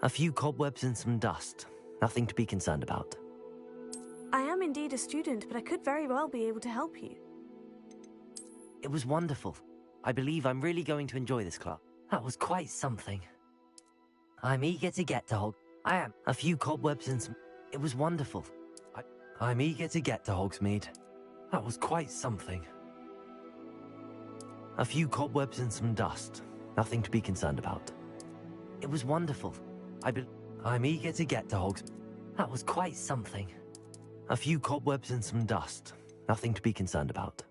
A few cobwebs and some dust. Nothing to be concerned about. I am indeed a student, but I could very well be able to help you. It was wonderful. I believe I'm really going to enjoy this class. That was quite something. I'm eager to get to I am. A few cobwebs and some... It was wonderful. I'm eager to get to Hogsmeade. That was quite something. A few cobwebs and some dust. Nothing to be concerned about. It was wonderful. I'm eager to get to Hogsmeade. That was quite something. A few cobwebs and some dust. Nothing to be concerned about.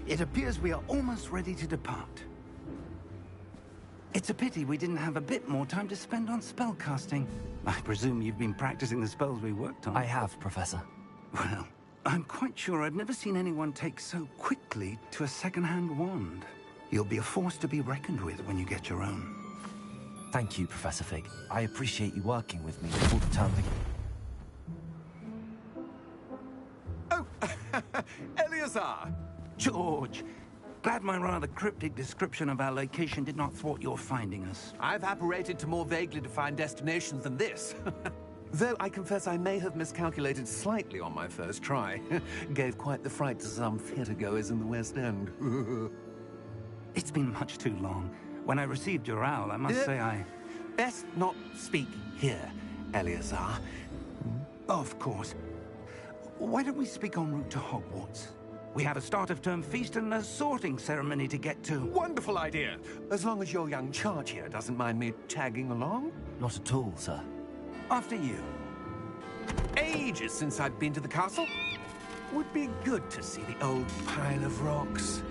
It appears we are almost ready to depart. It's a pity we didn't have a bit more time to spend on spellcasting. I presume you've been practicing the spells we worked on. I have, Professor. Well, I'm quite sure I've never seen anyone take so quickly to a second-hand wand. You'll be a force to be reckoned with when you get your own. Thank you, Professor Fig. I appreciate you working with me before the term begins. Oh, Eleazar! George, glad my rather cryptic description of our location did not thwart your finding us. I've apparated to more vaguely defined destinations than this. Though I confess I may have miscalculated slightly on my first try. Gave quite the fright to some theatre-goers in the West End. It's been much too long. When I received your owl, I must say I... Best not speak here, Eleazar. Of course. Why don't we speak en route to Hogwarts? We have a start-of-term feast and a sorting ceremony to get to. Wonderful idea! As long as your young charge here doesn't mind me tagging along. Not at all, sir. After you. Ages since I've been to the castle. Would be good to see the old pile of rocks.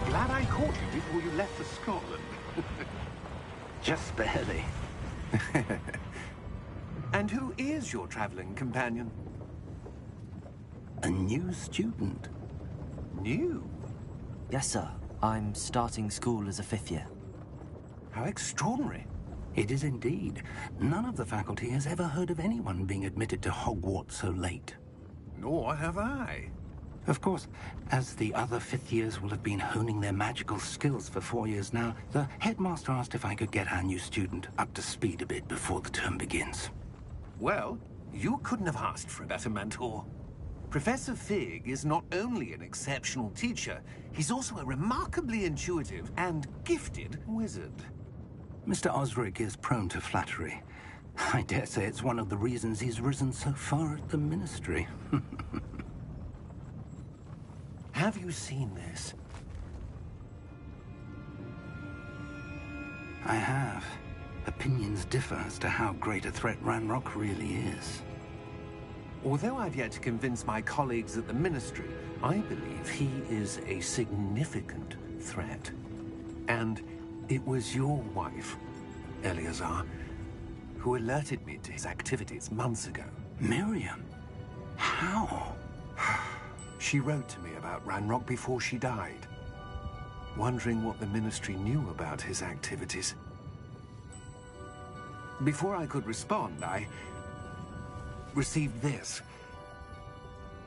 Glad I caught you before you left for Scotland. Just barely. And who is your traveling companion? A new student. New? Yes, sir. I'm starting school as a 5th year. How extraordinary. It is indeed. None of the faculty has ever heard of anyone being admitted to Hogwarts so late. Nor have I. Of course, as the other 5th years will have been honing their magical skills for 4 years now, the headmaster asked if I could get our new student up to speed a bit before the term begins. Well, you couldn't have asked for a better mentor. Professor Fig is not only an exceptional teacher, he's also a remarkably intuitive and gifted wizard. Mr. Osric is prone to flattery. I dare say it's one of the reasons he's risen so far at the Ministry. Have you seen this? I have. Opinions differ as to how great a threat Ranrock really is. Although I've yet to convince my colleagues at the Ministry, I believe he is a significant threat. And it was your wife, Eleazar, who alerted me to his activities months ago. Miriam? How? She wrote to me about Ranrock before she died, wondering what the Ministry knew about his activities. Before I could respond, I received this.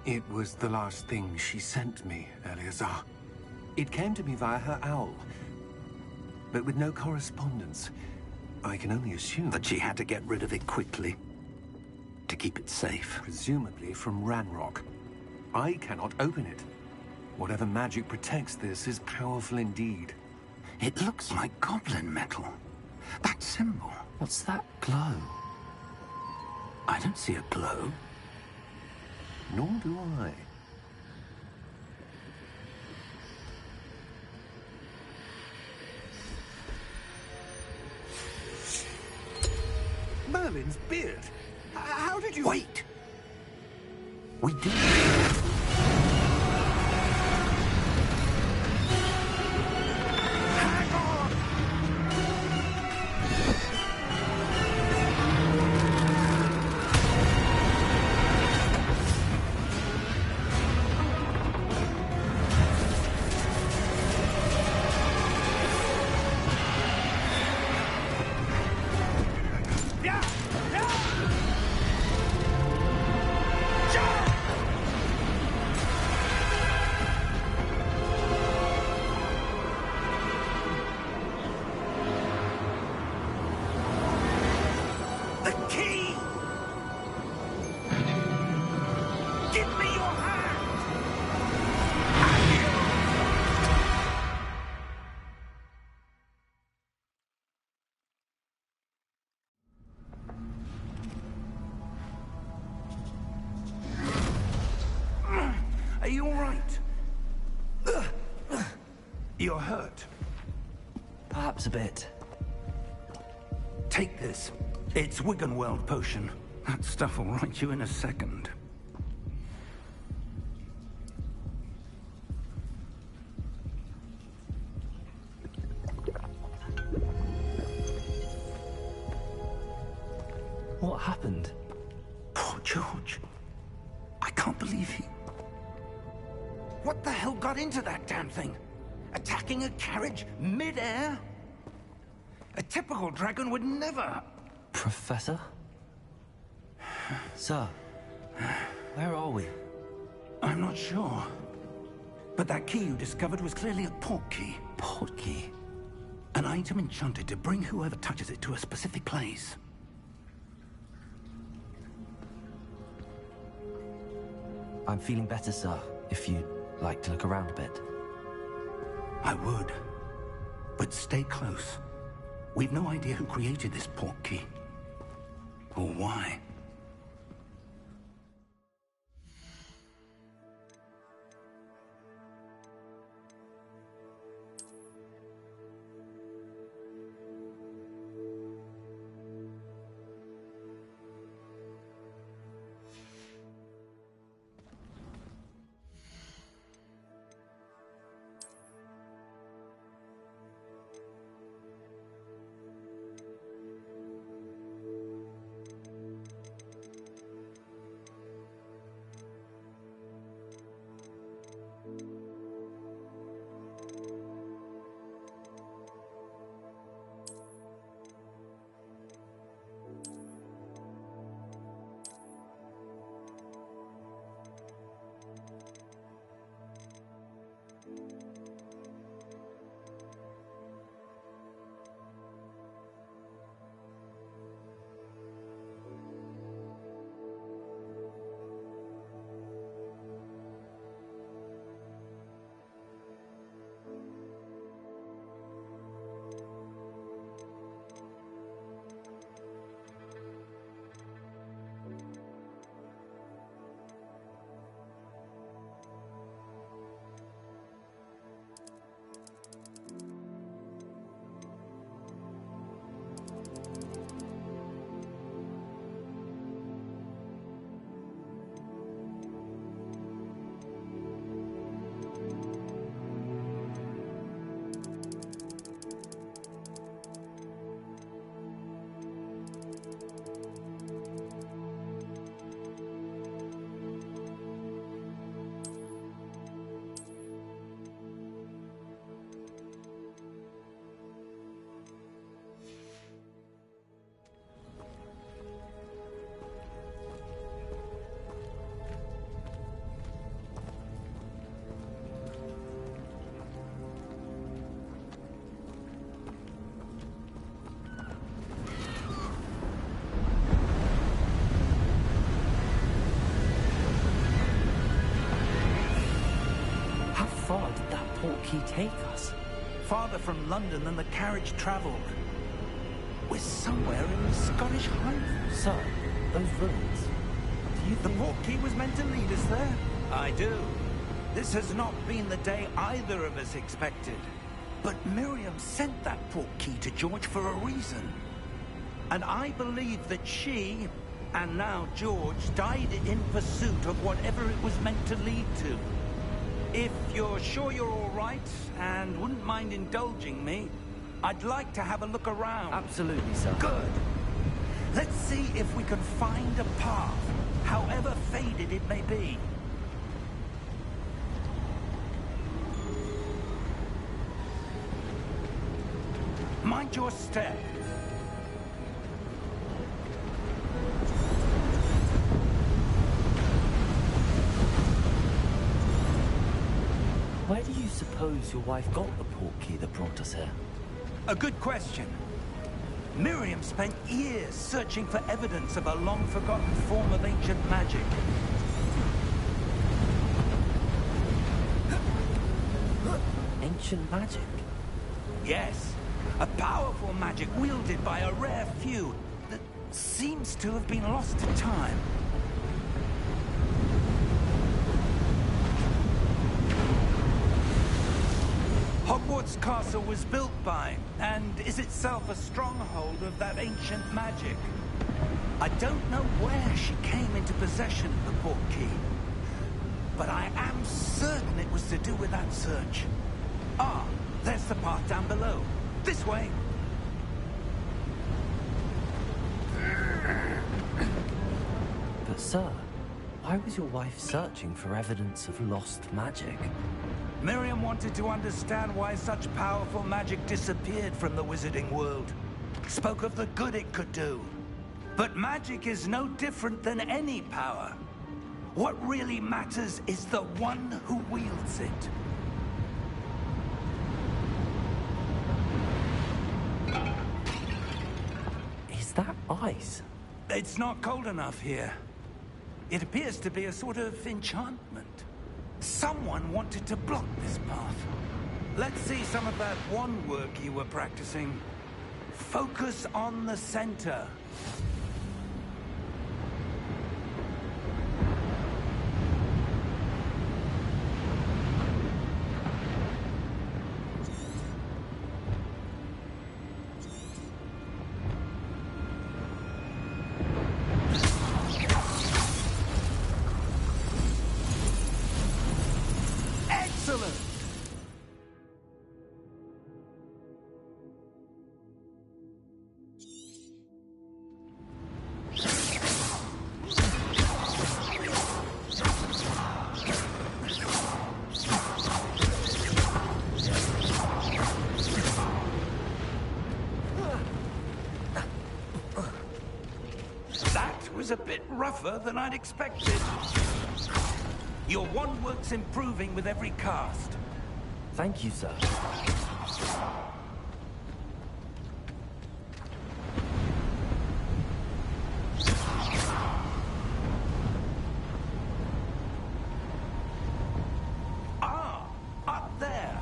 It was the last thing she sent me, Eleazar. It came to me via her owl, but with no correspondence. I can only assume That she had to get rid of it quickly, to keep it safe. presumably from Ranrock. I cannot open it. Whatever magic protects this is powerful indeed. It looks like goblin metal. That symbol. What's that glow? I don't see a glow. Nor do I. Merlin's beard. How did you... Wait! We did. Hang on! right. You're hurt. Perhaps a bit. Take this. It's Wiggenweld potion. That stuff will right you in a second. What happened? Poor George. I can't believe he... What the hell got into that damn thing? Attacking a carriage mid-air? A typical dragon would never... Professor? Sir, where are we? I'm not sure. But that key you discovered was clearly a port key. Port key? An item enchanted to bring whoever touches it to a specific place. I'm feeling better, sir, if you'd like to look around a bit. I would. But stay close. We've no idea who created this port key. Or why. far did that port key take us? Farther from London than the carriage travelled. We're somewhere in the Scottish Highlands. Sir, those ruins. Do you The think... port key was meant to lead us there? I do. This has not been the day either of us expected. But Miriam sent that port key to George for a reason. And I believe that she, and now George, died in pursuit of whatever it was meant to lead to. If you're sure you're all right, and wouldn't mind indulging me, I'd like to have a look around. Absolutely, sir. Good. Let's see if we can find a path, however faded it may be. Mind your step. Where do you suppose your wife got the port key that brought us here? A good question. Miriam spent years searching for evidence of a long-forgotten form of ancient magic. Ancient magic? Yes, a powerful magic wielded by a rare few that seems to have been lost to time. Hogwarts Castle was built by, and is itself a stronghold of that ancient magic. I don't know where she came into possession of the portkey, but I am certain it was to do with that search. Ah, there's the path down below. This way. But sir, why was your wife searching for evidence of lost magic? Miriam wanted to understand why such powerful magic disappeared from the wizarding world. Spoke of the good it could do. But magic is no different than any power. What really matters is the one who wields it. Is that ice? It's not cold enough here. It appears to be a sort of enchantment. Someone wanted to block this path. Let's see some of that wand work you were practicing. Focus on the center. Was a bit rougher than I'd expected. Your wand work's improving with every cast. Thank you, sir. Ah, up there.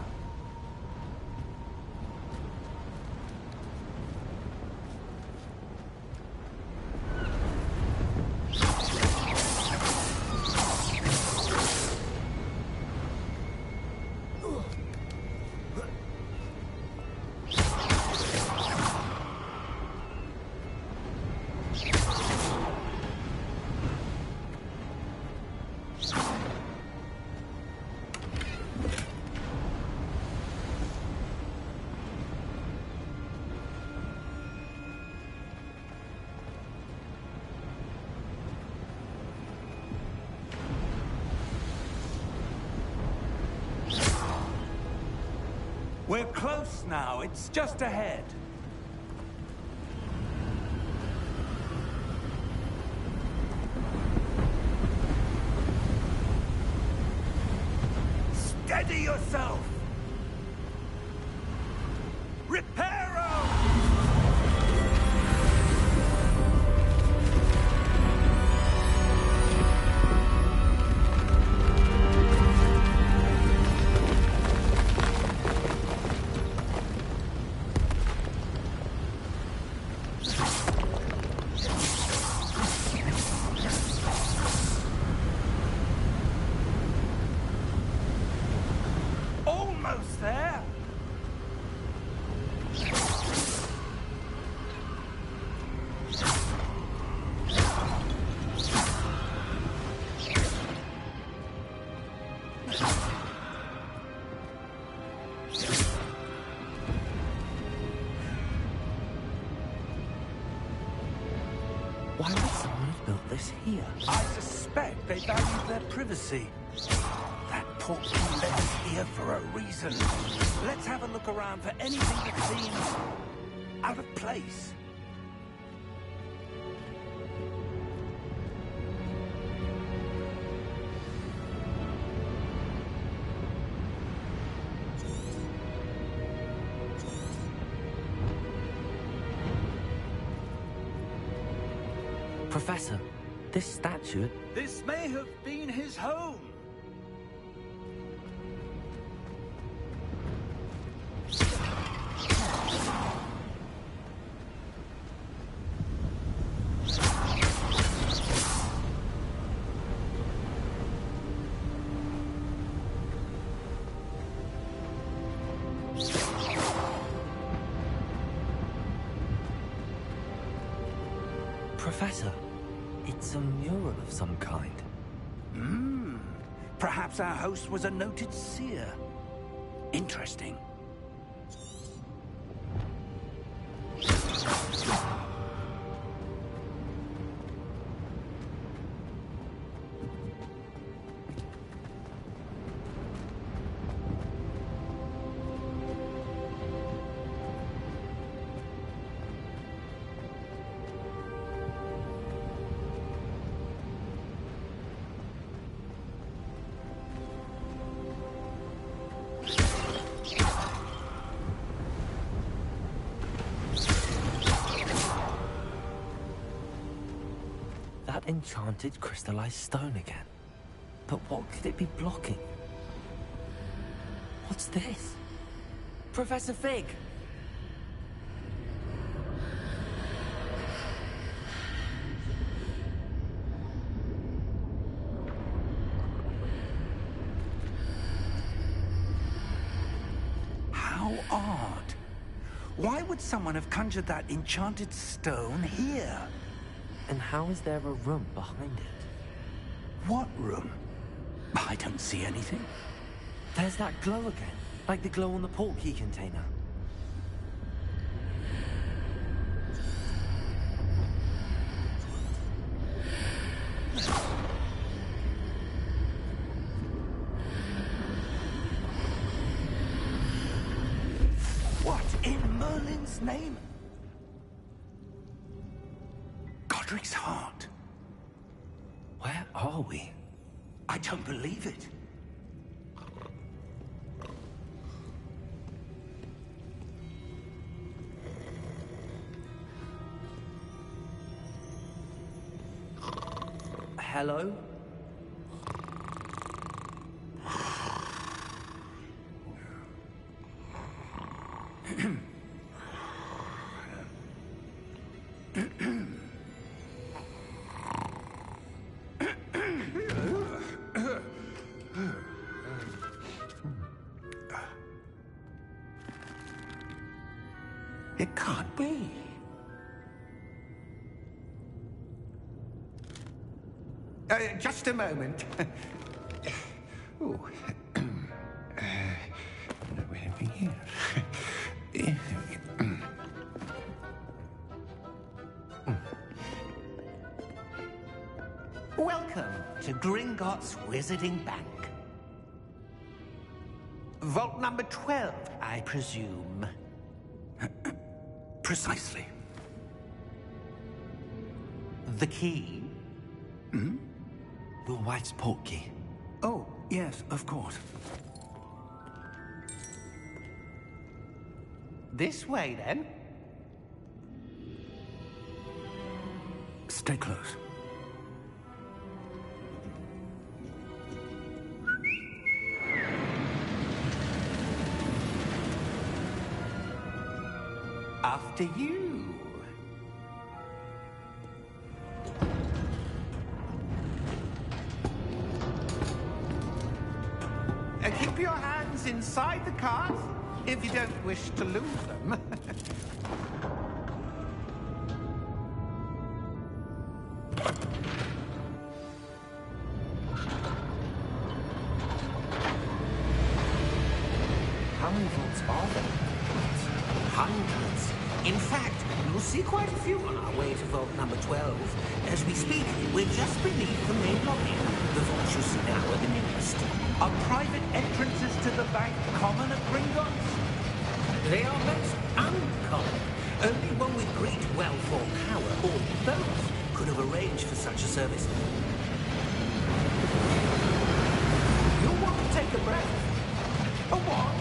We're close now. It's just ahead. Steady yourself! Reparo! Almost there. Why would someone have built this here? I suspect they value their privacy. That portkey led us here for a reason. Let's have a look around for anything that seems out of place. Professor, this statue... This may have been his home. Professor, it's a mural of some kind. Perhaps our host was a noted seer. Interesting. That enchanted crystallized stone again. But what could it be blocking? What's this? Professor Fig! How odd. Why would someone have conjured that enchanted stone here? And how is there a room behind it? What room? I don't see anything. There's that glow again, like the glow on the portkey container. What in Merlin's name? Godric's heart. Where are we? I don't believe it. Hello? It can't be. Just a moment. Oh. Welcome to Gringotts Wizarding Bank. Vault number 12, I presume. Precisely. The key? Your wife's portkey. Oh, yes, of course. This way, then. Stay close. After you. Keep your hands inside the cart if you don't wish to lose them. How many vaults are there? Hundreds. In fact, you'll see quite a few on our way to vault number 12. As we speak, we're just beneath the main lobby. The vault you see now are the nearest. Are private entrances to the bank common at Gringotts? They are most uncommon. Only one with great wealth or power, or both, could have arranged for such a service. You'll want to take a breath. A what?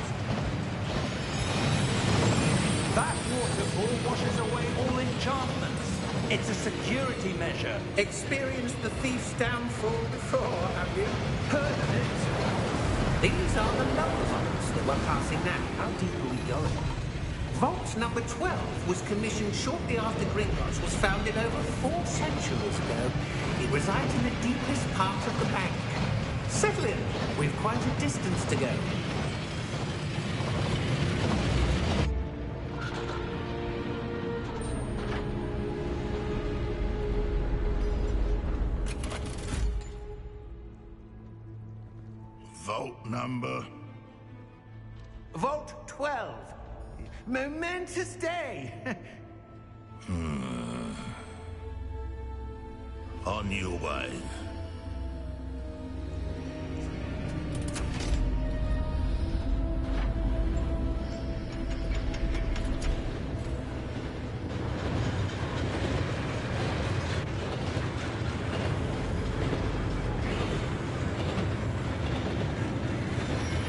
That waterfall washes away all enchantments. It's a security measure. Experienced the thief's downfall before, have you? Heard of it? These are the lower vaults that we're passing now. How deep are we going? Vault number 12 was commissioned shortly after Gringotts was founded over 4 centuries ago. It resides in the deepest part of the bank. Settle in. We've quite a distance to go. number? Vault 12. Momentous day. On your way.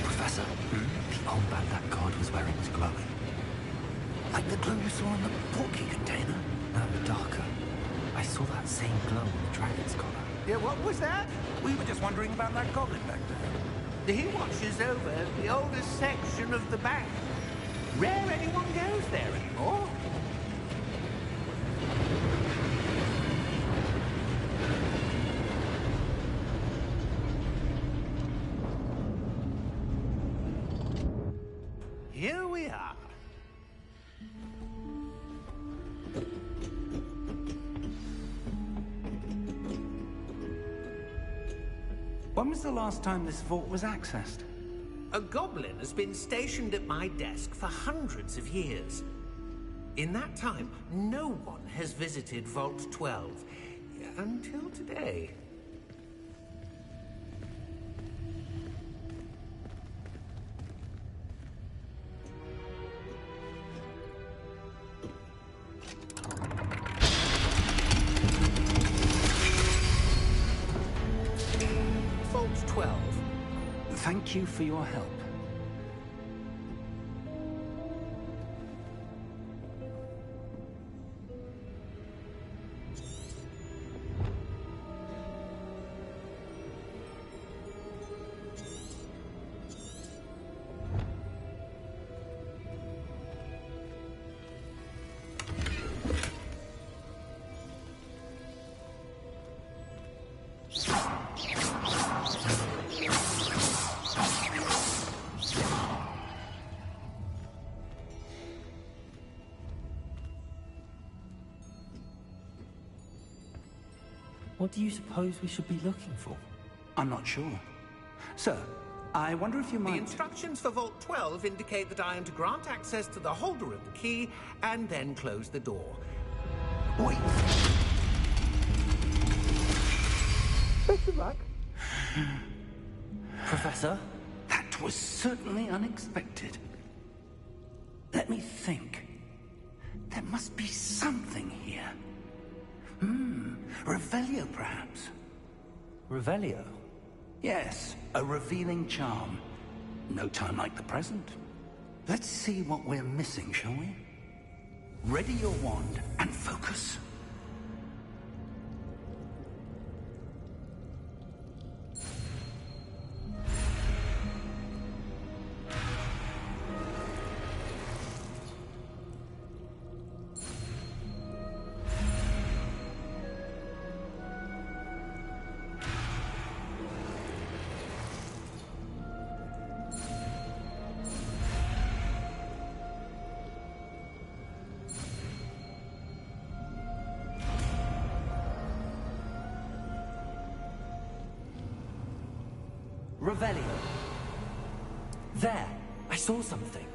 Professor, the armband that guard was wearing was glowing. Like the glow you saw in the portkey container? No, darker. I saw that same glow on the dragon's collar. Yeah, what was that? We were just wondering about that goblin back there. He watches over the oldest section of the bank. Rare anyone goes there anymore. Here we are. When was the last time this vault was accessed? A goblin has been stationed at my desk for hundreds of years. In that time, no one has visited Vault 12. Until today. Vault 12. Thank you for your help. What do you suppose we should be looking for? I'm not sure. Sir, I wonder if you The might... instructions for Vault 12 indicate that I am to grant access to the holder of the key and then close the door. Wait. Best of luck. Professor? That was certainly unexpected. Let me think. There must be something here. Revelio, perhaps? Revelio? Yes, a revealing charm. No time like the present. Let's see what we're missing, shall we? Ready your wand and focus. Revelio. There! I saw something.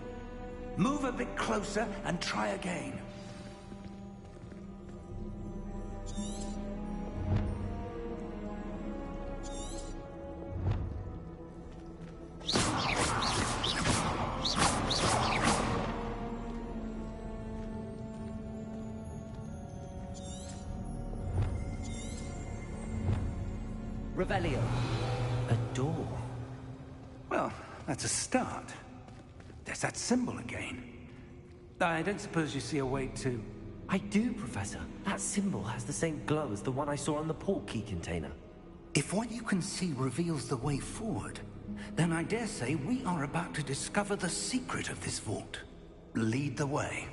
Move a bit closer and try again. Revelio. A door. Well, that's a start. There's that symbol again. I don't suppose you see a way to... I do, Professor. That symbol has the same glow as the one I saw on the portkey container. If what you can see reveals the way forward, then I dare say we are about to discover the secret of this vault. Lead the way.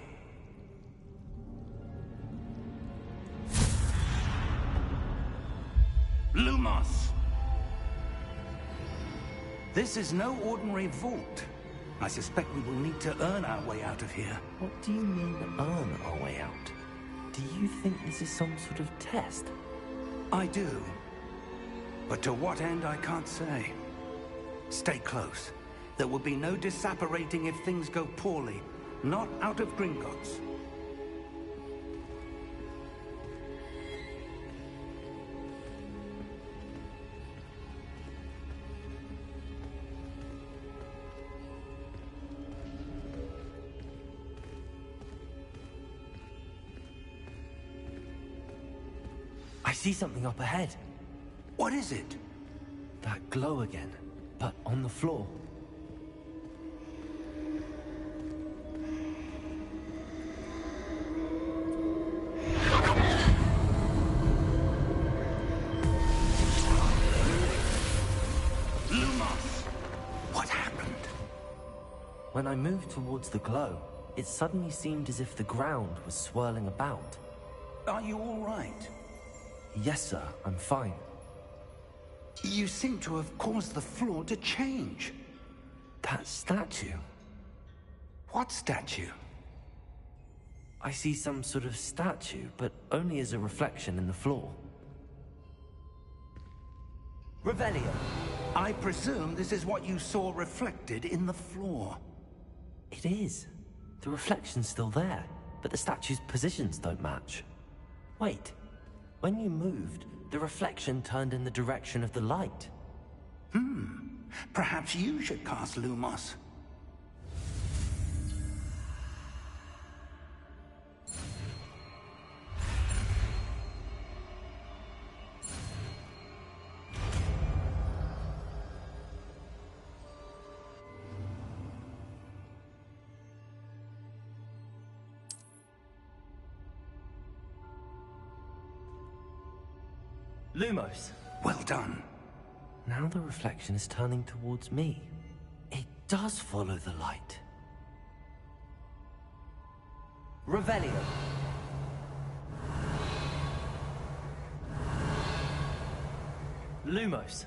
Lumos! This is no ordinary vault. I suspect we will need to earn our way out of here. What do you mean, earn our way out? Do you think this is some sort of test? I do. But to what end, I can't say. Stay close. There will be no disapparating if things go poorly. Not out of Gringotts. I see something up ahead. What is it? That glow again, but on the floor. Lumos! What happened? When I moved towards the glow, it suddenly seemed as if the ground was swirling about. Are you all right? Yes, sir, I'm fine. You seem to have caused the floor to change. That statue. What statue? I see some sort of statue, but only as a reflection in the floor. Revelio. I presume this is what you saw reflected in the floor. It is. The reflection's still there, but the statue's positions don't match. Wait. When you moved, the reflection turned in the direction of the light. Perhaps you should cast Lumos. Lumos. Well done. Now the reflection is turning towards me. It does follow the light. Revelio. Lumos.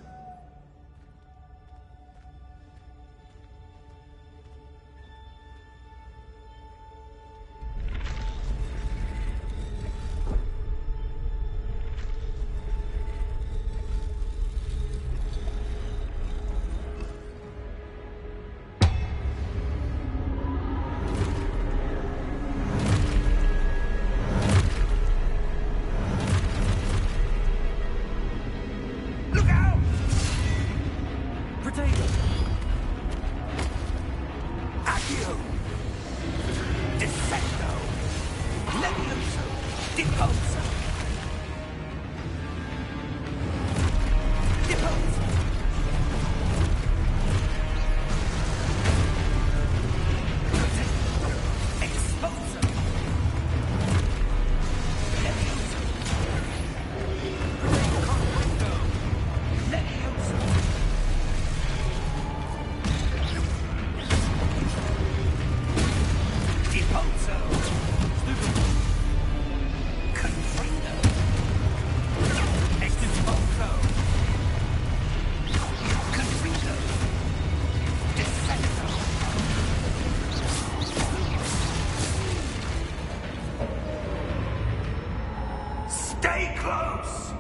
Stay close!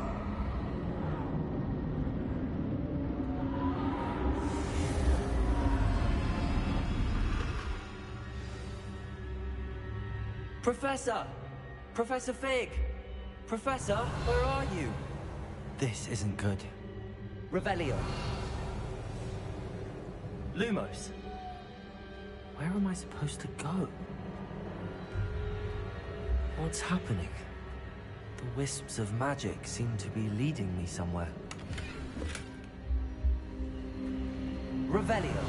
Professor! Professor Fig! Professor, where are you? This isn't good. Revelio. Lumos. Where am I supposed to go? What's happening? The wisps of magic seem to be leading me somewhere. Revelio.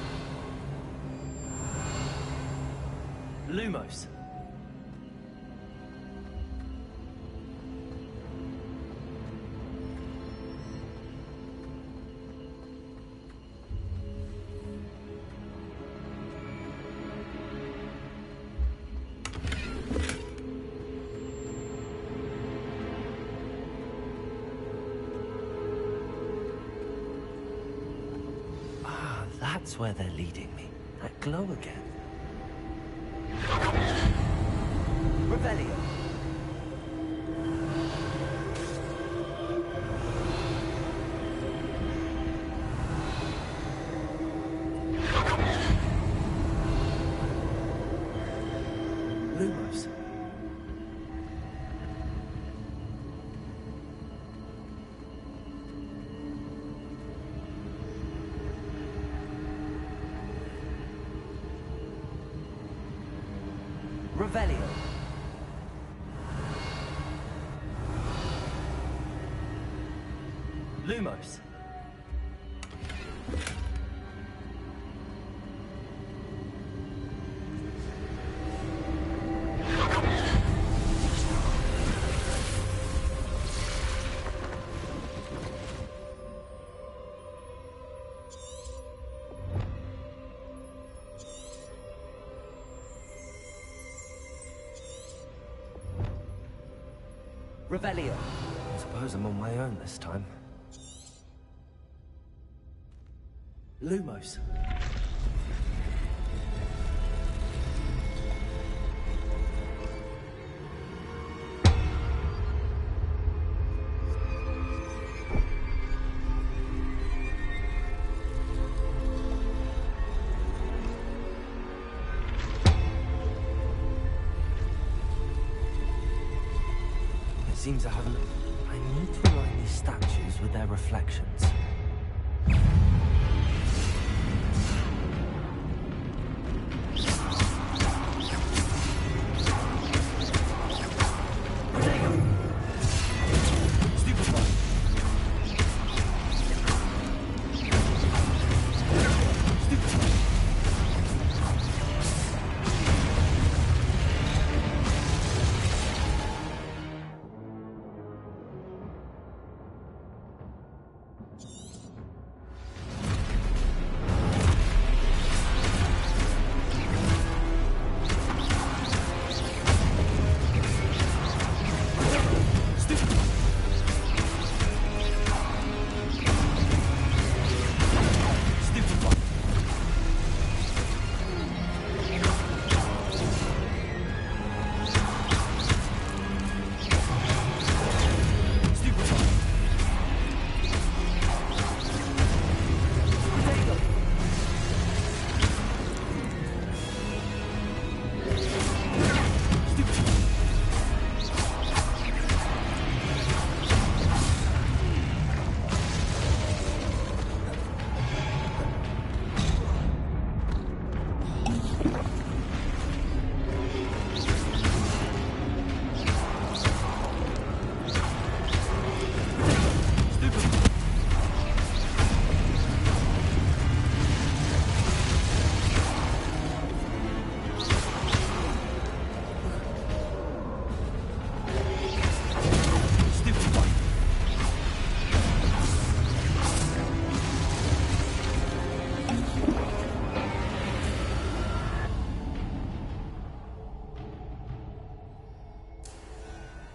Lumos. That's where they're leading me. That glow again. Revelio. Revelio. Lumos. Revelio. I suppose I'm on my own this time. Lumos. Seems I haven't. I need to align these statues with their reflections.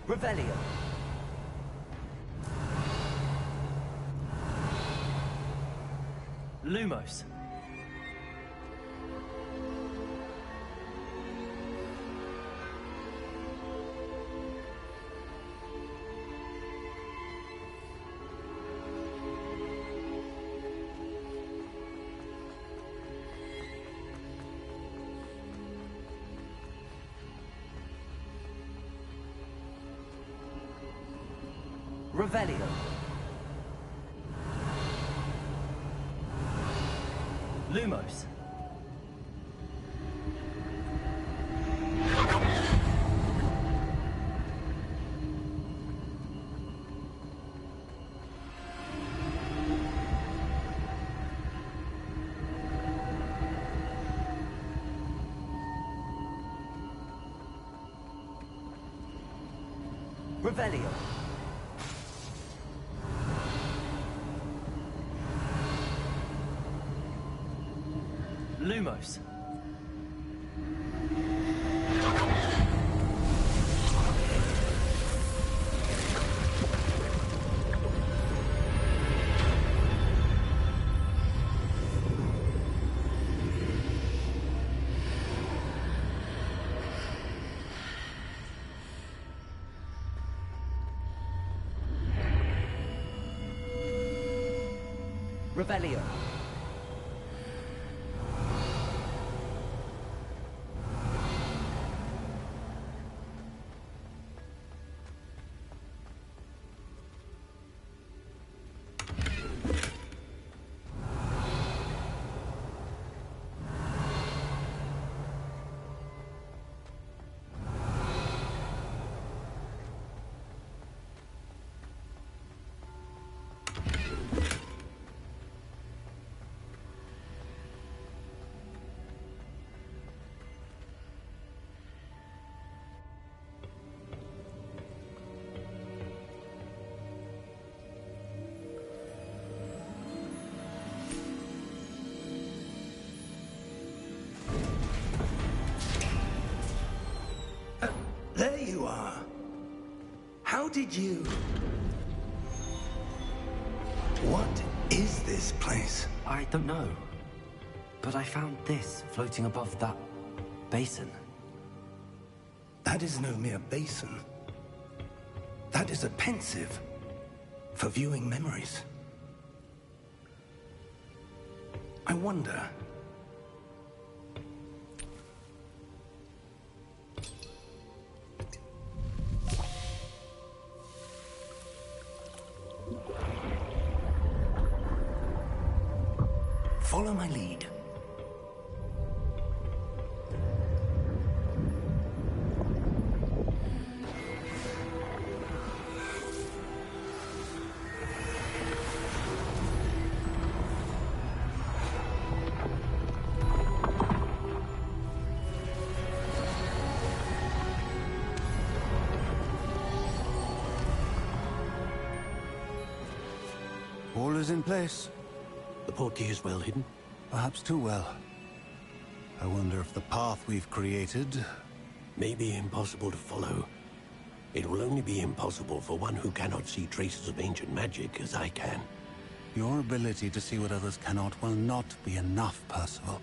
Revelio. Lumos. Revelio. Lumos. Revelio. Lumos. Revelio. you are. How did you... What is this place? I don't know. But I found this floating above that basin. That is no mere basin. That is a pensive for viewing memories. I wonder... Follow my lead. All is in place. The portkey is well hidden? Perhaps too well. I wonder if the path we've created... May be impossible to follow. It will only be impossible for one who cannot see traces of ancient magic as I can. Your ability to see what others cannot will not be enough, Percival.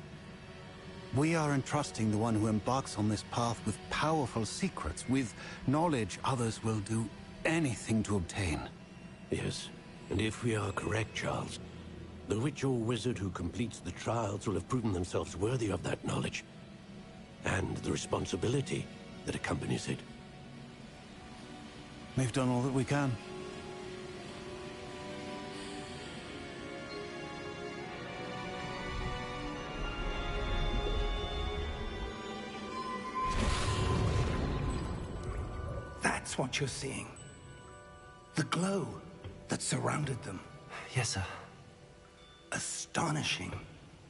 We are entrusting the one who embarks on this path with powerful secrets, with knowledge others will do anything to obtain. Yes, and if we are correct, Charles, the witch or wizard who completes the trials will have proven themselves worthy of that knowledge, and the responsibility that accompanies it. We've done all that we can. That's what you're seeing. The glow that surrounded them. Yes, sir. Astonishing.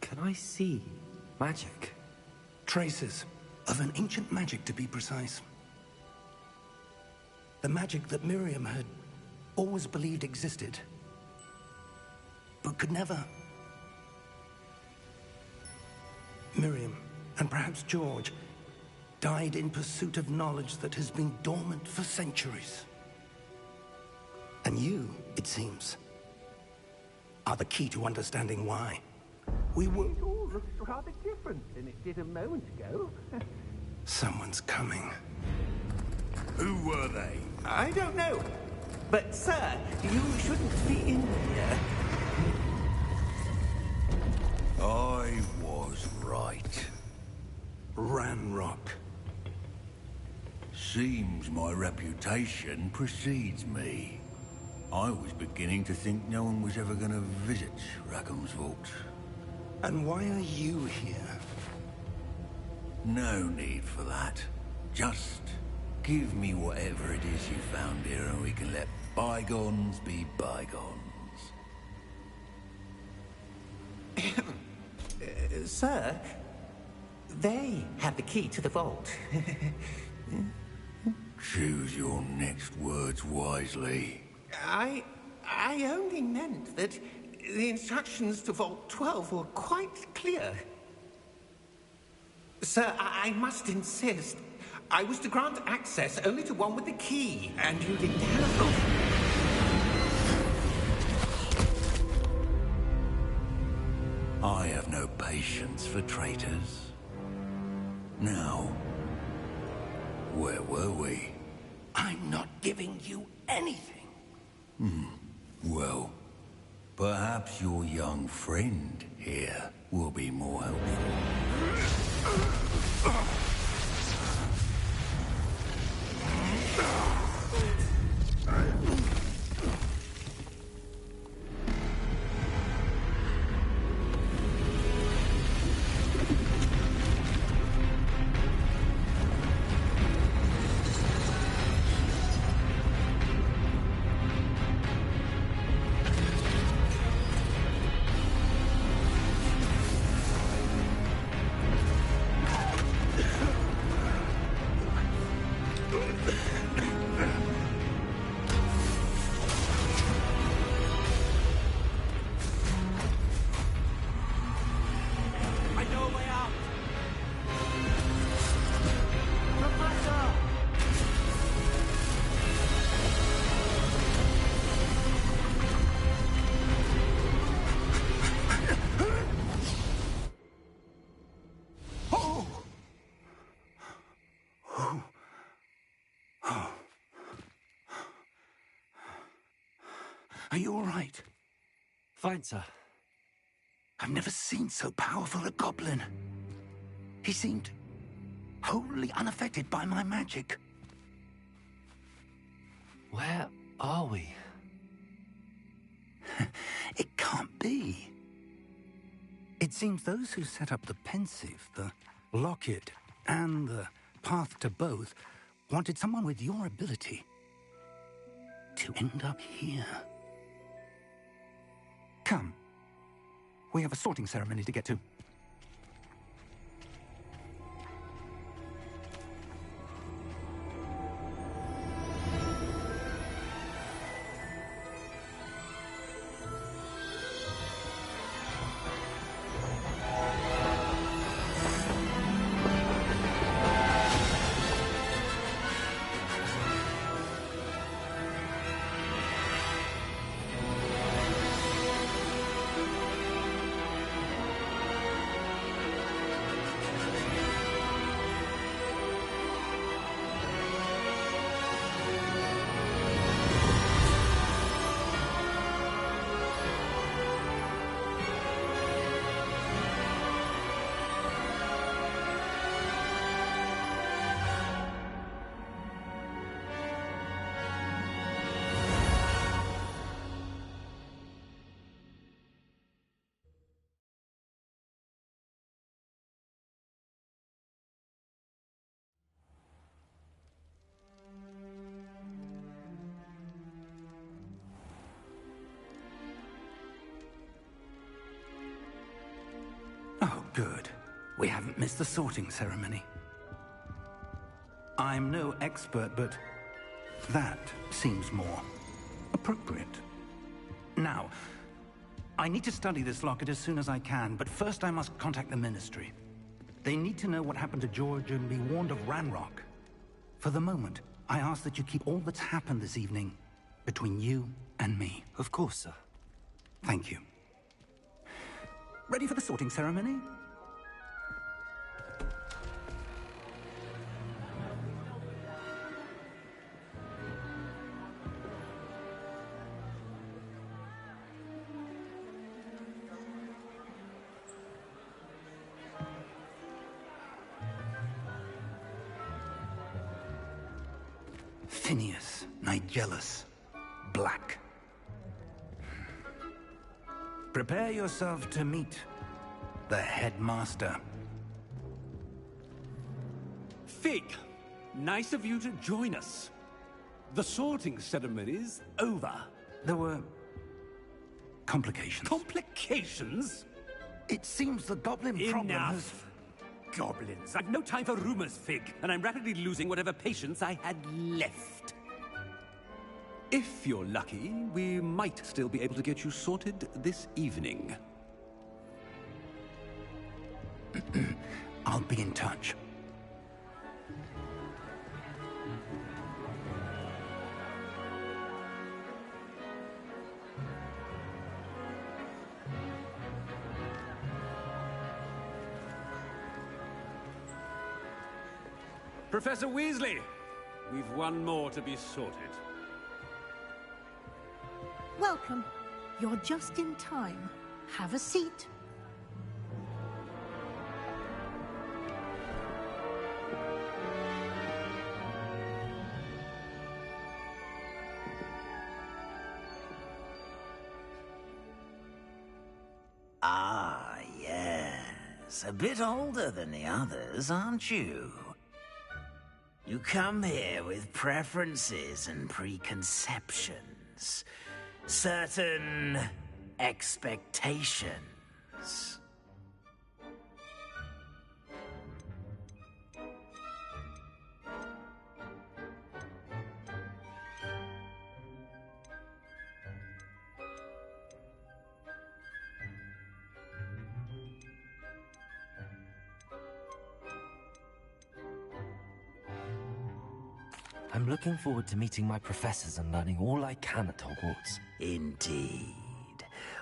Can I see magic? Traces of an ancient magic, to be precise. The magic that Miriam had always believed existed, but could never. Miriam, and perhaps George, died in pursuit of knowledge that has been dormant for centuries. And you, it seems, are the key to understanding why. We were... It all looks rather different than it did a moment ago. Someone's coming. Who were they? I don't know. But, sir, you shouldn't be in here. I was right. Ranrock. Seems my reputation precedes me. I was beginning to think no one was ever going to visit Rackham's vault. And why are you here? No need for that. Just give me whatever it is you found here and we can let bygones be bygones. Sir, they have the key to the vault. Choose your next words wisely. I only meant that the instructions to Vault 12 were quite clear. Sir, I must insist. I was to grant access only to one with the key, and you didn't have... I have no patience for traitors. Now, where were we? I'm not giving you anything. Well, perhaps your young friend here will be more helpful. Are you all right? Fine, sir. I've never seen so powerful a goblin. He seemed wholly unaffected by my magic. Where are we? It can't be. It seems those who set up the pensive, the locket, and the path to both wanted someone with your ability to end up here. Come. We have a sorting ceremony to get to. Oh, good. We haven't missed the sorting ceremony. I'm no expert, but that seems more appropriate. Now, I need to study this locket as soon as I can, but first I must contact the Ministry. They need to know what happened to George and be warned of Ranrock. For the moment, I ask that you keep all that's happened this evening between you and me. Of course, sir. Thank you. Ready for the sorting ceremony? Phineas, Nigellus, Black. Prepare yourself to meet the headmaster. Fig, nice of you to join us. The sorting ceremony's over. There were complications. Complications? It seems the goblin problem has... Enough! Goblins. I've no time for rumors, Fig, and I'm rapidly losing whatever patience I had left. If you're lucky, we might still be able to get you sorted this evening. I'll be in touch. Professor Weasley, we've one more to be sorted. Welcome. You're just in time. Have a seat. Ah, yes. A bit older than the others, aren't you? You come here with preferences and preconceptions. Certain expectations. I'm looking forward to meeting my professors and learning all I can at Hogwarts. Indeed.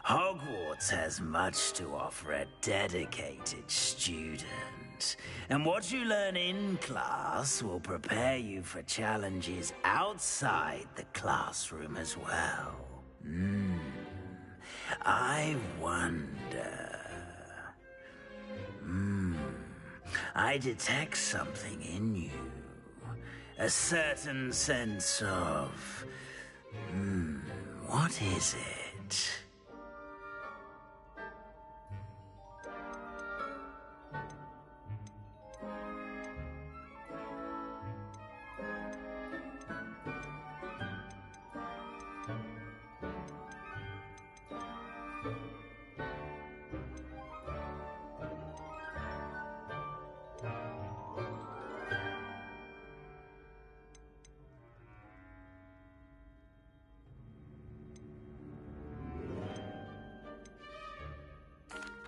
Hogwarts has much to offer a dedicated student. And what you learn in class will prepare you for challenges outside the classroom as well. I wonder... I detect something in you. A certain sense of... what is it?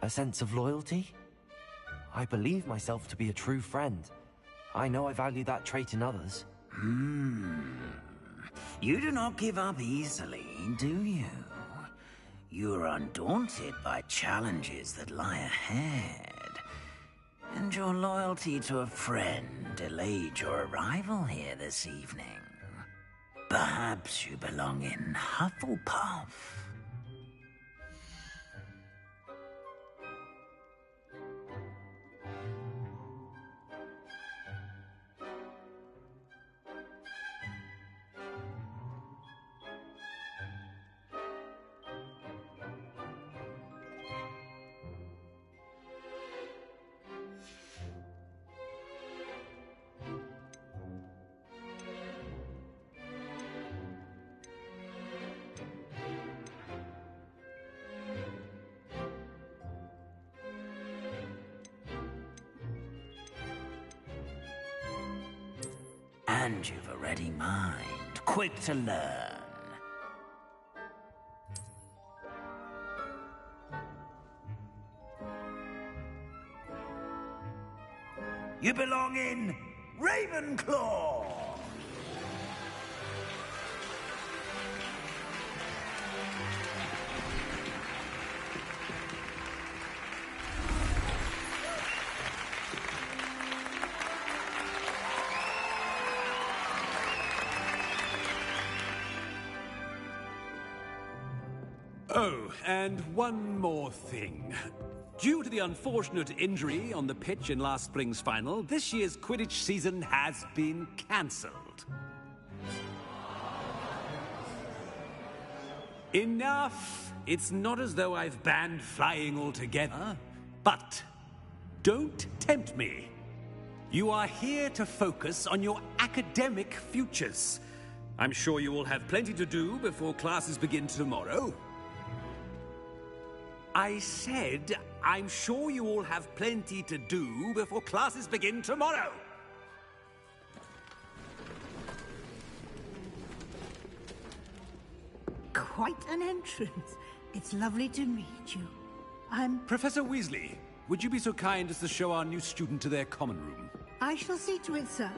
A sense of loyalty? I believe myself to be a true friend. I know I value that trait in others. You do not give up easily, do you? You are undaunted by challenges that lie ahead. And your loyalty to a friend delayed your arrival here this evening. Perhaps you belong in Hufflepuff. And you've a ready mind, quick to learn. You belong in Ravenclaw! Oh, and one more thing. Due to the unfortunate injury on the pitch in last spring's final, this year's Quidditch season has been cancelled. Enough! It's not as though I've banned flying altogether. But don't tempt me. You are here to focus on your academic futures. I'm sure you will have plenty to do before classes begin tomorrow. I said, I'm sure you all have plenty to do before classes begin tomorrow. Quite an entrance. It's lovely to meet you. I'm... Professor Weasley, would you be so kind as to show our new student to their common room? I shall see to it, sir.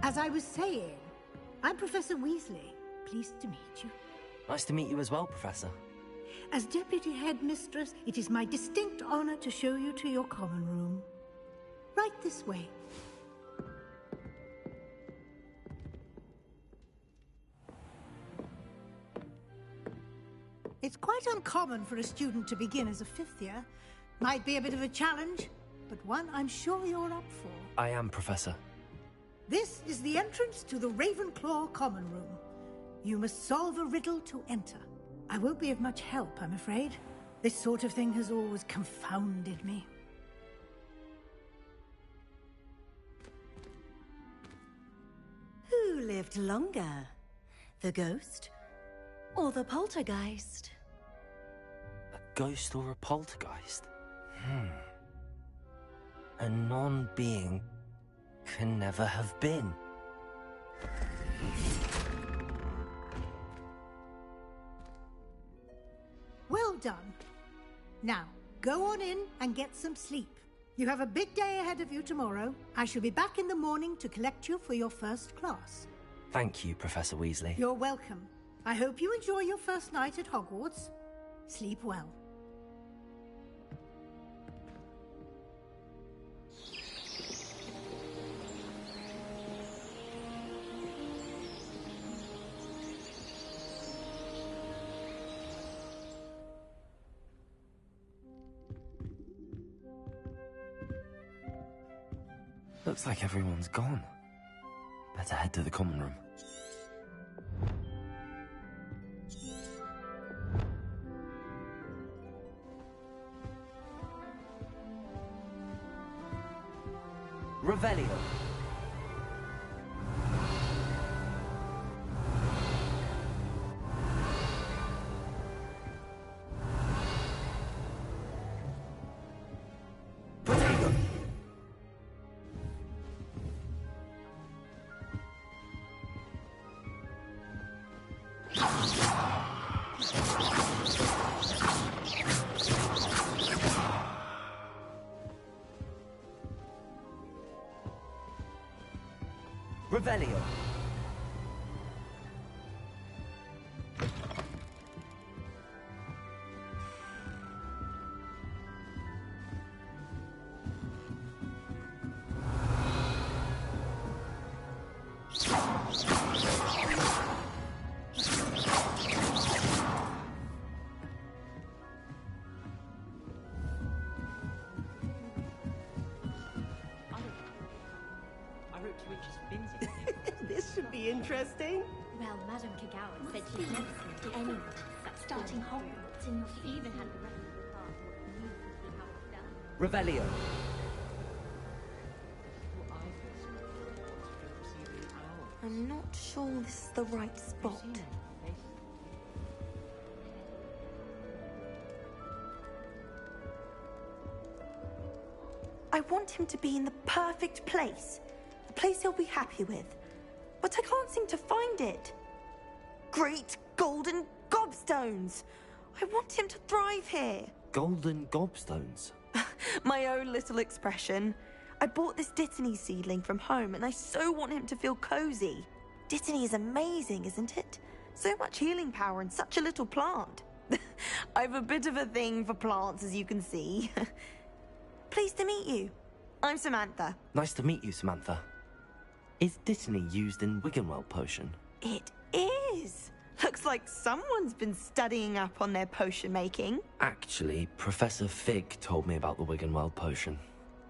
As I was saying, I'm Professor Weasley. Pleased to meet you. Nice to meet you as well, Professor. As Deputy Headmistress, it is my distinct honor to show you to your common room. Right this way. It's quite uncommon for a student to begin as a fifth year. Might be a bit of a challenge, but one I'm sure you're up for. I am, Professor. This is the entrance to the Ravenclaw common room. You must solve a riddle to enter. I won't be of much help, I'm afraid. This sort of thing has always confounded me. Who lived longer? The ghost or the poltergeist? A ghost or a poltergeist? A non-being can never have been. Well done. Now, go on in and get some sleep. You have a big day ahead of you tomorrow. I shall be back in the morning to collect you for your first class. Thank you, Professor Weasley. You're welcome. I hope you enjoy your first night at Hogwarts. Sleep well. Looks like everyone's gone. Better head to the common room. Revelio. Potato. Revelio. This should be interesting. Well, Madame Kagawa said she'd never seen anyone starting Hogwarts, and she even had the rest of the class knew how it's done. Revelio. I'm not sure this is the right spot. I want him to be in the perfect place. A place he'll be happy with. But I can't seem to find it. Great golden gobstones! I want him to thrive here. Golden gobstones. My own little expression. I bought this Dittany seedling from home and I so want him to feel cozy. Dittany is amazing, isn't it? So much healing power in such a little plant. I've a bit of a thing for plants, as you can see. Pleased to meet you. I'm Samantha. Nice to meet you, Samantha. Is Dittany used in Wiggenweld potion? It is. Looks like someone's been studying up on their potion making. Actually, Professor Fig told me about the Wiggenweld potion.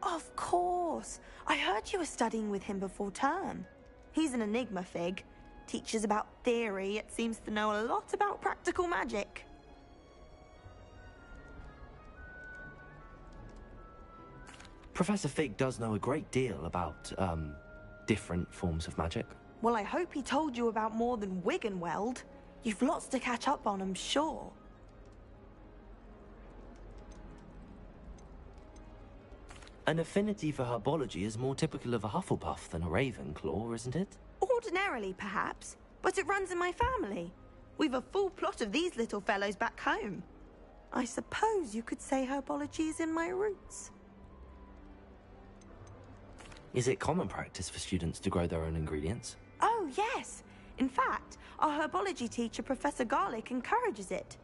Of course. I heard you were studying with him before term. He's an enigma, Fig. Teaches about theory, yet seems to know a lot about practical magic. Professor Fig does know a great deal about, different forms of magic. Well, I hope he told you about more than Wiggenweld. You've lots to catch up on, I'm sure. An affinity for herbology is more typical of a Hufflepuff than a Ravenclaw, isn't it? Ordinarily, perhaps, but it runs in my family. We've a full plot of these little fellows back home. I suppose you could say herbology is in my roots. Is it common practice for students to grow their own ingredients? Oh, yes. In fact, our herbology teacher, Professor Garlick, encourages it.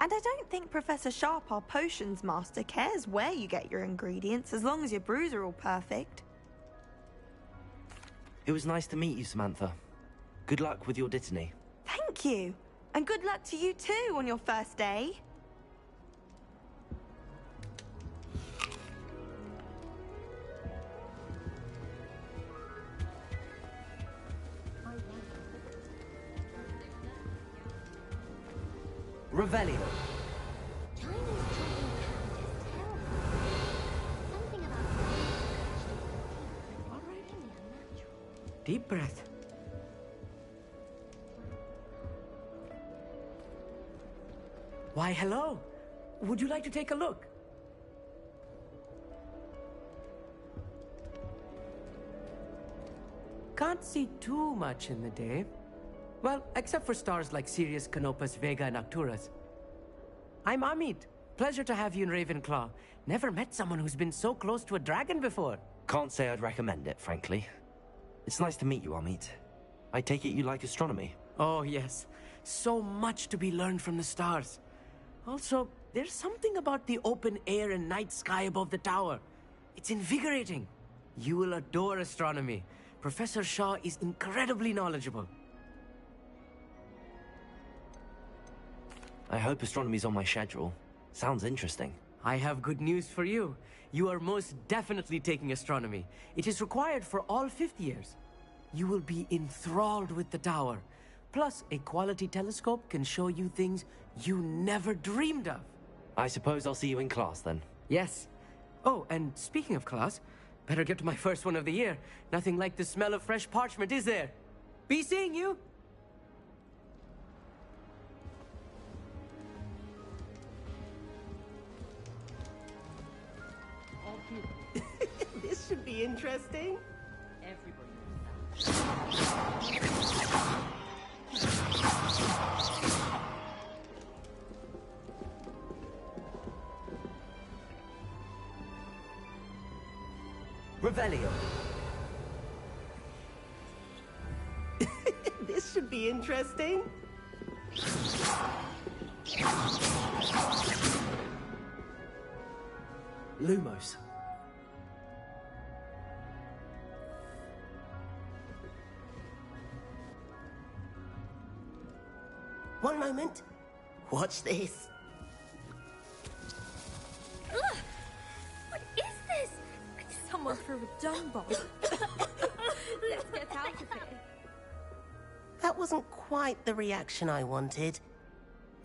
And I don't think Professor Sharp, our potions master, cares where you get your ingredients, as long as your brews are all perfect. It was nice to meet you, Samantha. Good luck with your Dittany. Thank you. And good luck to you too on your first day. Revelio. Deep breath. Why, hello. Would you like to take a look? Can't see too much in the day. Well, except for stars like Sirius, Canopus, Vega, and Arcturus. I'm Amit. Pleasure to have you in Ravenclaw. Never met someone who's been so close to a dragon before. Can't say I'd recommend it, frankly. It's nice to meet you, Amit. I take it you like astronomy? Oh, yes. So much to be learned from the stars. Also, there's something about the open air and night sky above the tower. It's invigorating. You will adore astronomy. Professor Shaw is incredibly knowledgeable. I hope astronomy's on my schedule. Sounds interesting. I have good news for you. You are most definitely taking astronomy. It is required for all 5th years. You will be enthralled with the tower. Plus, a quality telescope can show you things you never dreamed of. I suppose I'll see you in class then. Yes. Oh, and speaking of class, better get to my first one of the year. Nothing like the smell of fresh parchment, is there? Be seeing you! This should be interesting. Revelio. This should be interesting. Lumos. One moment. Watch this. Ugh! What is this? Someone threw a dung bomb. Let's get out of here. That wasn't quite the reaction I wanted.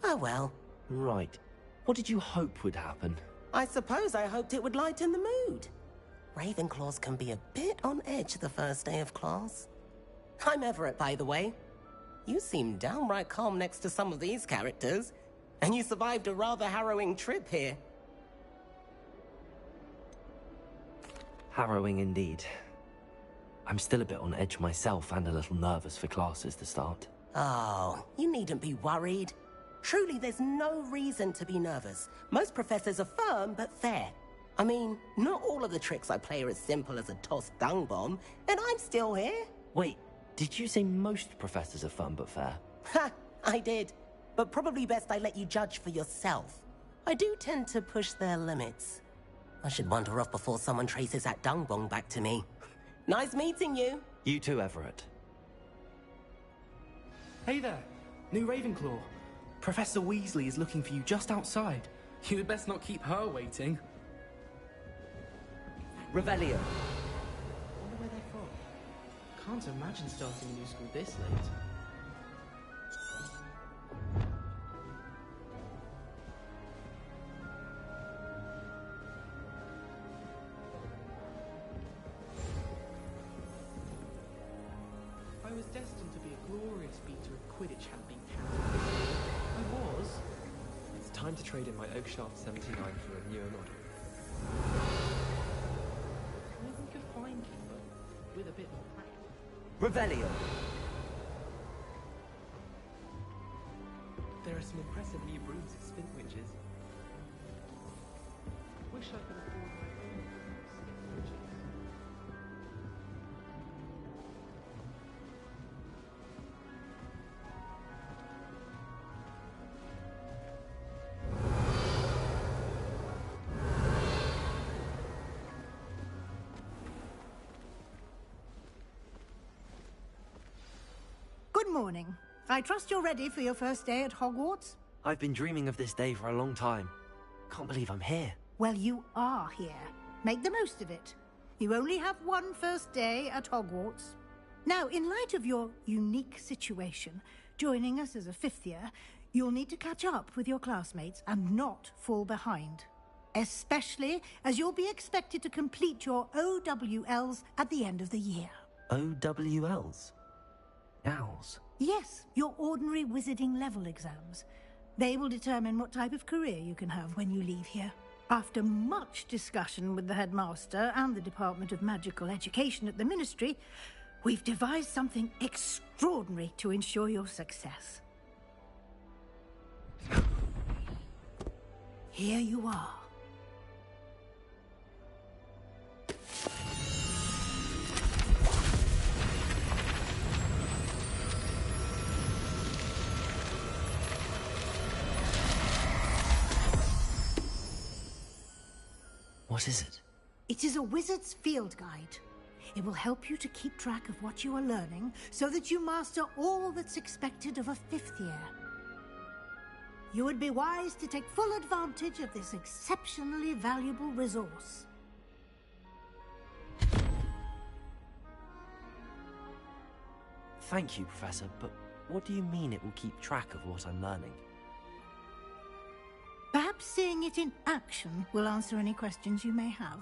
Oh well. Right. What did you hope would happen? I suppose I hoped it would lighten the mood. Ravenclaws can be a bit on edge the first day of class. I'm Everett, by the way. You seem downright calm next to some of these characters, and you survived a rather harrowing trip here. Harrowing indeed. I'm still a bit on edge myself and a little nervous for classes to start. Oh, you needn't be worried. Truly, there's no reason to be nervous. Most professors are firm but fair. I mean, not all of the tricks I play are as simple as a tossed dung bomb, and I'm still here. Wait, did you say most professors are fun but fair? Ha! I did. But probably best I let you judge for yourself. I do tend to push their limits. I should wander off before someone traces that dung bomb back to me. Nice meeting you. You too, Everett. Hey there, new Ravenclaw. Professor Weasley is looking for you just outside. You had best not keep her waiting. Revelio. Wonder where they're from. Can't imagine starting a new school this late. I was destined to be a glorious beater of Quidditch had been counted. I was. It's time to trade in my Oakshaft 79 for a newer model. We could find you, but with a bit more practice. Revelio. There are some impressive new brooms at Spintwinches. Wish I could afford my own Spintwinches. Good morning. I trust you're ready for your first day at Hogwarts? I've been dreaming of this day for a long time. Can't believe I'm here. Well, you are here. Make the most of it. You only have one first day at Hogwarts. Now, in light of your unique situation, joining us as a 5th year, you'll need to catch up with your classmates and not fall behind. Especially as you'll be expected to complete your OWLs at the end of the year. OWLs? Owls? Yes, your ordinary wizarding level exams. They will determine what type of career you can have when you leave here. After much discussion with the headmaster and the Department of Magical Education at the Ministry, we've devised something extraordinary to ensure your success. Here you are. What is it? It is a wizard's field guide. It will help you to keep track of what you are learning so that you master all that's expected of a 5th year. You would be wise to take full advantage of this exceptionally valuable resource. Thank you, Professor, but what do you mean it will keep track of what I'm learning? Perhaps seeing it in action will answer any questions you may have.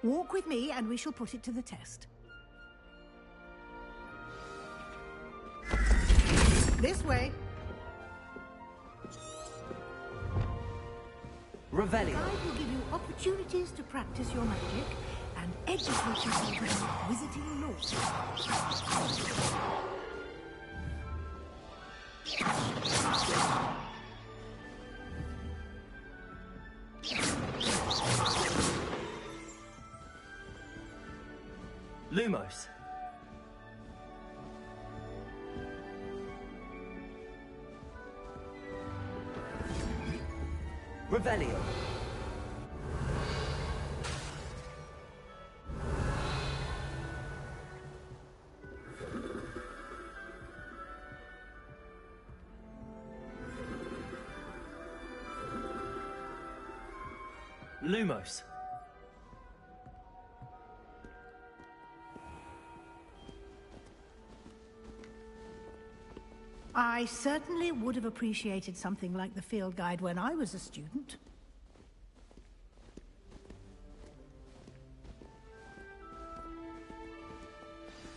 Walk with me and we shall put it to the test. This way. Revelio. The guide will give you opportunities to practice your magic and educate yourself about wizarding lore. Lumos. Revelio. Lumos. I certainly would have appreciated something like the field guide when I was a student.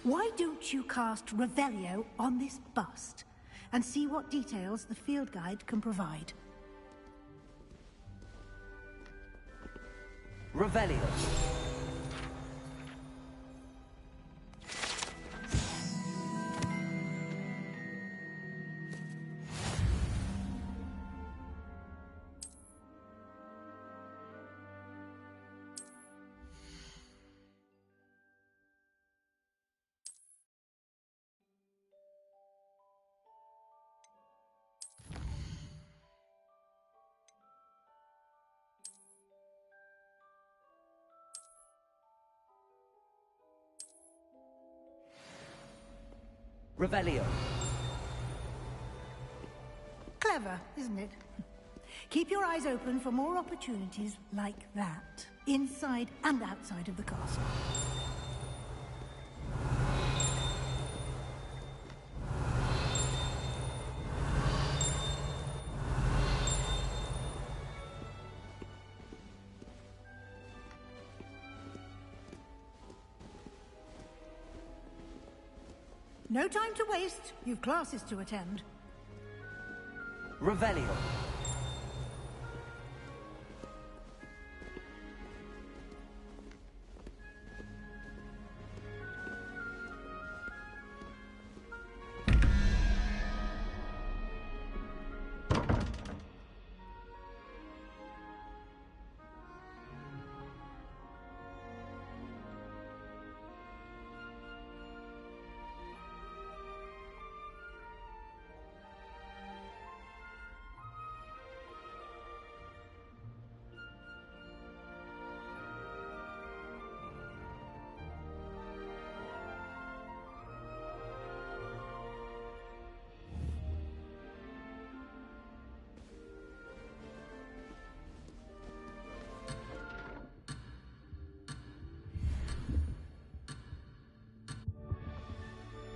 Why don't you cast Revelio on this bust and see what details the field guide can provide? Revelio. Revelio. Clever, isn't it? Keep your eyes open for more opportunities like that, inside and outside of the castle. No time to waste. You've classes to attend. Revelio.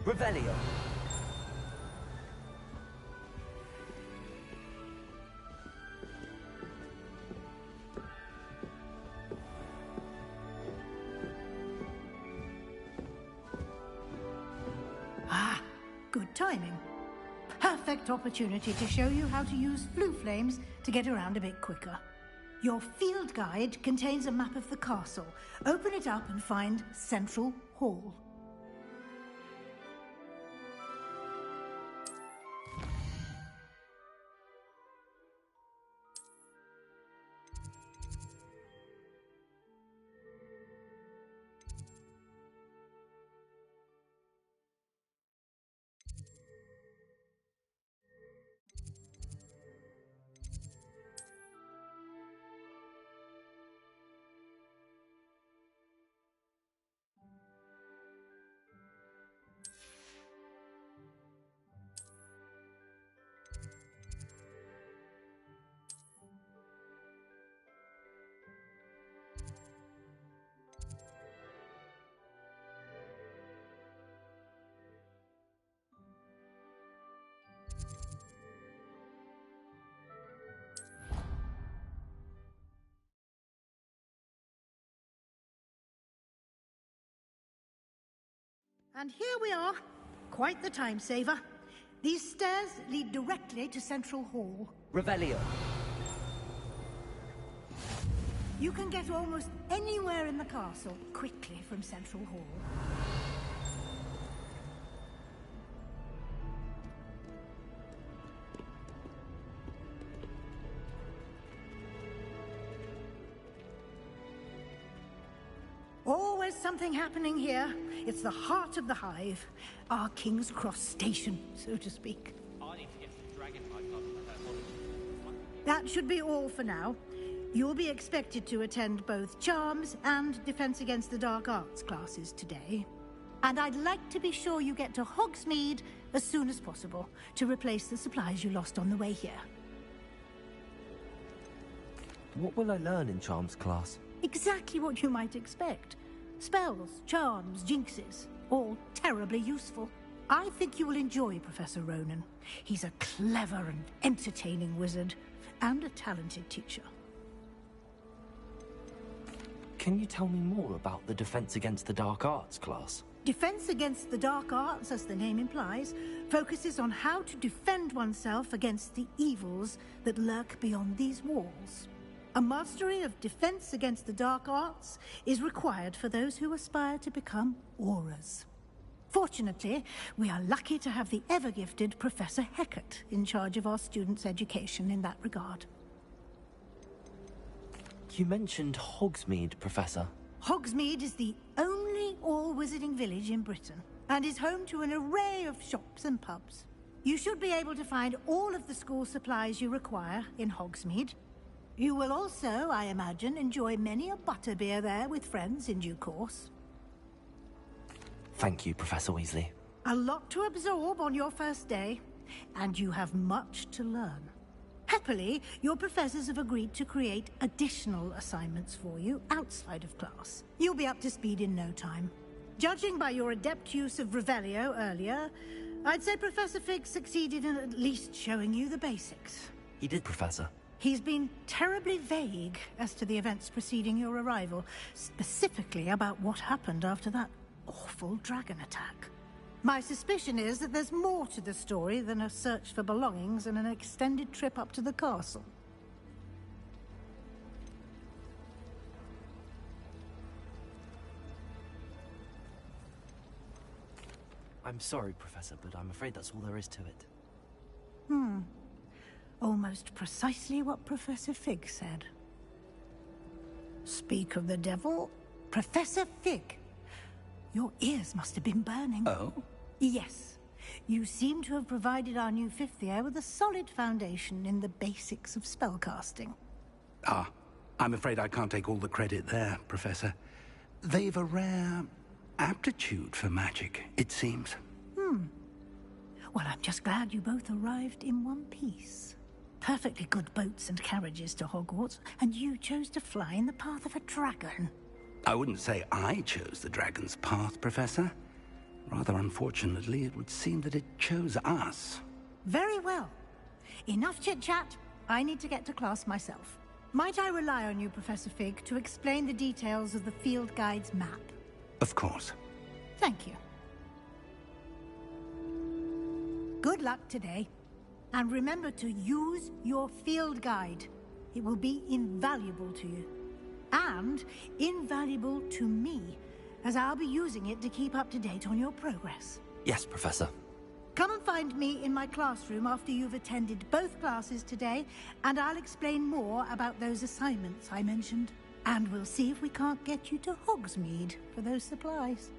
Revelio. Ah, good timing. Perfect opportunity to show you how to use flue flames to get around a bit quicker. Your field guide contains a map of the castle. Open it up and find Central Hall. And here we are. Quite the time saver. These stairs lead directly to Central Hall. Revelio. You can get almost anywhere in the castle quickly from Central Hall. Always something happening here. It's the heart of the hive. Our King's Cross station, so to speak. I need to get some dragon type up. That should be all for now. You'll be expected to attend both Charms and Defense Against the Dark Arts classes today. And I'd like to be sure you get to Hogsmeade as soon as possible to replace the supplies you lost on the way here. What will I learn in Charms class? Exactly what you might expect. Spells, charms, jinxes, all terribly useful. I think you will enjoy Professor Ronan. He's a clever and entertaining wizard, and a talented teacher. Can you tell me more about the Defense Against the Dark Arts class? Defense Against the Dark Arts, as the name implies, focuses on how to defend oneself against the evils that lurk beyond these walls. A mastery of Defense Against the Dark Arts is required for those who aspire to become auras. Fortunately, we are lucky to have the ever-gifted Professor Hecat in charge of our students' education in that regard. You mentioned Hogsmeade, Professor. Hogsmeade is the only all-wizarding village in Britain, and is home to an array of shops and pubs. You should be able to find all of the school supplies you require in Hogsmeade. You will also, I imagine, enjoy many a butterbeer there with friends in due course. Thank you, Professor Weasley. A lot to absorb on your first day, and you have much to learn. Happily, your professors have agreed to create additional assignments for you outside of class. You'll be up to speed in no time. Judging by your adept use of Revelio earlier, I'd say Professor Fig succeeded in at least showing you the basics. He did, Professor. He's been terribly vague as to the events preceding your arrival, specifically about what happened after that awful dragon attack. My suspicion is that there's more to the story than a search for belongings and an extended trip up to the castle. I'm sorry, Professor, but I'm afraid that's all there is to it. Almost precisely what Professor Fig said. Speak of the devil, Professor Fig. Your ears must have been burning. Oh? Yes. You seem to have provided our new fifth year with a solid foundation in the basics of spellcasting. Ah, I'm afraid I can't take all the credit there, Professor. They've a rare aptitude for magic, it seems. Well, I'm just glad you both arrived in one piece. Perfectly good boats and carriages to Hogwarts, and you chose to fly in the path of a dragon. I wouldn't say I chose the dragon's path, Professor. Rather unfortunately, it would seem that it chose us. Very well. Enough chit-chat. I need to get to class myself. Might I rely on you, Professor Fig, to explain the details of the field guide's map? Of course. Thank you. Good luck today. And remember to use your field guide. It will be invaluable to you. And invaluable to me, as I'll be using it to keep up to date on your progress. Yes, Professor. Come and find me in my classroom after you've attended both classes today, and I'll explain more about those assignments I mentioned. And we'll see if we can't get you to Hogsmeade for those supplies.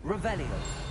Revelio.